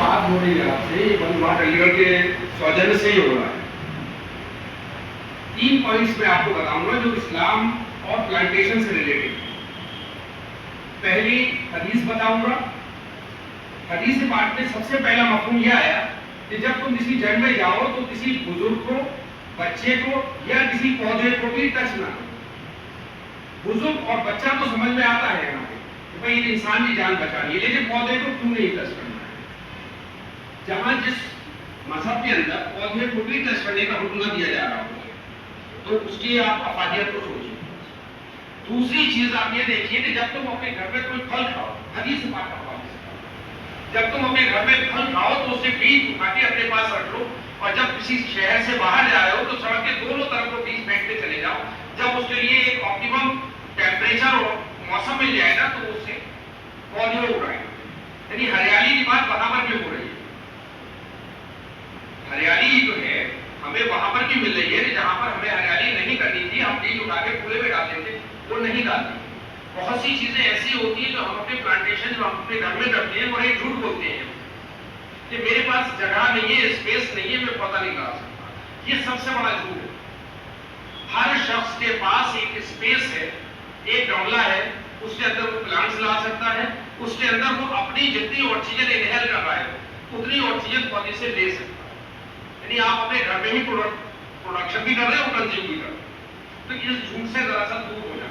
बात हो रही है आपसे, ये वन विभाग अलीगढ़ के सौजन्य से ही हो रहा है। 3 पॉइंट्स मैं आपको बताऊंगा जो इस्लाम और प्लांटेशन से रिलेटेड। पहली हदीस बताऊंगा। हदीस के पाठ में सबसे पहला मफहूम यह आया कि जब तुम किसी जड़ में जाओ तो किसी बुजुर्ग को, बच्चे को या किसी पौधे को भी टच ना करो। बुजुर्ग और बच्चा तो समझ में आता है यहाँ पे कि भाई इंसान की जान बचानी है, लेकिन पौधे को क्यों नहीं टच करना है। जहां जिस मजहब के अंदर पौधे को भी टच करने का हुक्म दिया जा रहा हो तो उसकी आप अफादियत को सोचिए। दूसरी चीज आप ये देखिए कि जब तुम अपने घर में कोई फल खाओ, हदीस में बात जब तुम अपने घर में फल खाओ तो उसे बीज उठा के अपने पास रख लो, और जब किसी शहर से बाहर जा रहे हो तो सड़क के दोनों तरफ को बीज फेंकते चले जाओ। जब उसके लिए एक ऑप्टिमम टेम्परेचर और मौसम मिल जाएगा तो उससे पौधे उगाएंगे। यानी हरियाली की बात वहां पर भी हो रही है। हरियाली जो है हमें वहां पर भी मिल रही है कि जहां पर हमें हरियाली नहीं करनी थी, हम बीज उठा के कूड़े में डालते थे, वो नहीं डालते। बहुत सी चीजें ऐसी होती है जो हम अपने प्लांटेशन जो हम अपने घर में करते हैं और एक झूठ बोलते हैं कि मेरे पास जगह नहीं है, स्पेस नहीं है, मैं पौधा नहीं लगा सकता। ये सबसे बड़ा झूठ है। हर शख्स के पास एक स्पेस है, एक गमला है, उसके अंदर वो प्लांट्स ला सकता है, उसके अंदर वो अपनी जितनी ऑक्सीजन इनहेल कर रहा है उतनी ऑक्सीजन पौधे से ले सकता है। यानी आप अपने घर में ही प्रोडक्शन भी कर रहे हो, कंज्यूम भी कर रहे हो। तो इस झूठ से जरा सा दूर हो जाए।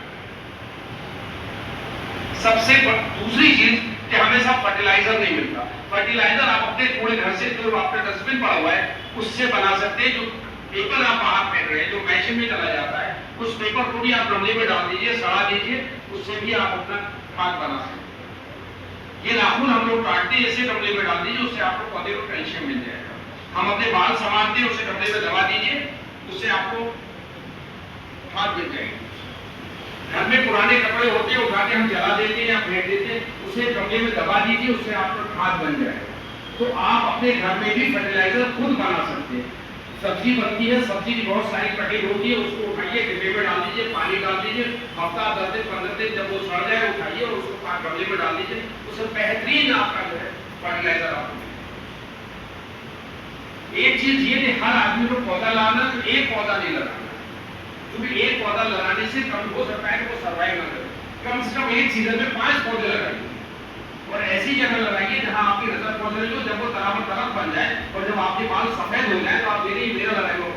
सबसे दूसरी चीज कि हमेशा फर्टिलाइजर नहीं मिलता। फर्टिलाइजर आप अपने पूरे घर से जो आपका डस्टबिन पड़ा हुआ है उससे बना सकते हैं। जो पेपर आप बाहर फेंक रहे हैं जो मैशिंग में चला जाता है, उस पेपर को भी आप गमले में डाल दीजिए, सड़ा दीजिए, उससे भी आप अपना खाद बना सकते हैं। ये नाखून हम लोग काटते हैं, ऐसे गमले में डाल दीजिए, उससे आपको पौधे को कैल्शियम मिल जाएगा। हम अपने बाल संवारते हैं, उसे गमले में दबा दीजिए, उससे आपको खाद मिल जाएगी। घर में पुराने कपड़े होते हैं, उठा के हम जला देते हैं या फेंक देते हैं, उसे गमले में दबा दीजिए, उससे आपका खाद बन जाएगा। तो आप अपने घर में भी फर्टिलाइजर खुद बना सकते हैं। सब्जी बनती है, सब्जी की बहुत सारी कटिंग होती है, उसको उठाइए, डिब्बे में डाल दीजिए, पानी डाल दीजिए, हफ्ता 10 दिन 15 दिन जब वो सड़ जाए उठाइए और उसको गमले में डाल दीजिए, उससे बेहतरीन आपका जो है फर्टिलाइजर आपको मिलेगा। एक चीज ये कि हर आदमी को पौधा लाना, तो एक पौधा नहीं लगाना, क्योंकि एक पौधा लगाने से कम हो सकता है कि वो सर्वाइव ना करे। कम से कम एक सीजन में 5 पौधे लगाइए और ऐसी जगह लगाइए जहां आपकी नजर पहुंच रही हो। जब वो तरफ बन जाए और जब आपके बाल सफेद हो जाए तो आप मेरा लगाए वो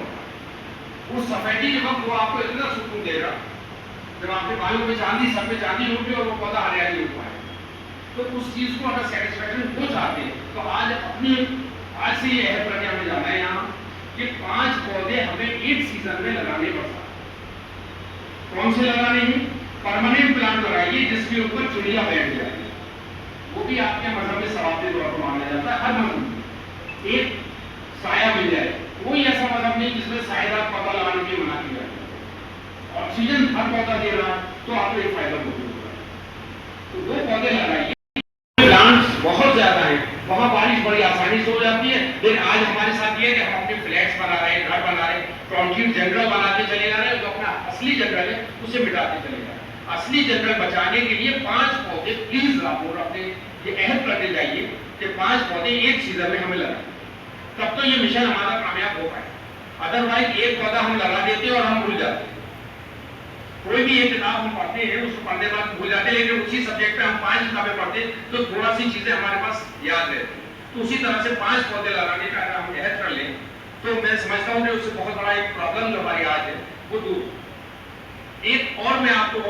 उस सफेदी के वक्त वो आपको इतना सुकून देगा जब आपके बालों में चांदी, सब में चांदी होगी और वो पौधा हरियाली हो पाए। तो उस चीज को अगर सेटिस्फेक्शन हो चाहते हैं तो आज से ये है प्रज्ञा में जाना है यहाँ कि 5 पौधे हमें एक सीजन में लगाने पड़ता। कौन से लगाने हैं? परमानेंट प्लांट लगाइए जिसके ऊपर चिड़िया बैठ जाए, वो भी आपके मजहब में सवाब के तौर पर माना जाता है। हर मजहब में एक साया मिल जाए, कोई ऐसा मजहब नहीं जिसमें सायेदार पौधा लगाने की मना की जाए। ऑक्सीजन हर पौधा दे रहा है तो आपको एक फायदा होगा। तो वो पौधे लगाइए। प्लांट्स बहुत ज्यादा है, वहां बारिश बड़ी आसानी से हो जाती है, लेकिन आज हमारे साथ ये है कि हम अपने फ्लैट्स बना रहे हैं, घर बना रहे हैं, कंक्रीट जंगल बनाते चले जा रहे हैं, जो अपना असली जंगल है उसे मिटाते चले जा रहे हैं। असली जंगल बचाने के लिए 5 पौधे प्लीज आप लोग अपने ये अहद करके जाइए कि 5 पौधे एक सीजन में हमें लगाए, तब तो ये मिशन हमारा कामयाब हो पाए। अदरवाइज एक पौधा हम लगा देते हैं और हम भूल जाते हैं। कोई भी एक किताब हम पढ़ते हैं, उसको पढ़ने के बाद भूल जाते हैं, लेकिन उसी सब्जेक्ट पे हम 5 किताबें पढ़ते हैं तो थोड़ा सी चीजें हमारे पास याद रहती है। तो उसी तरह से 5 पौधे लगाने का अगर हम अहद कर लें तो मैं समझता हूँ कि उससे बहुत बड़ा एक प्रॉब्लम जो हमारी आज है वो दूर। एक और मैं आपको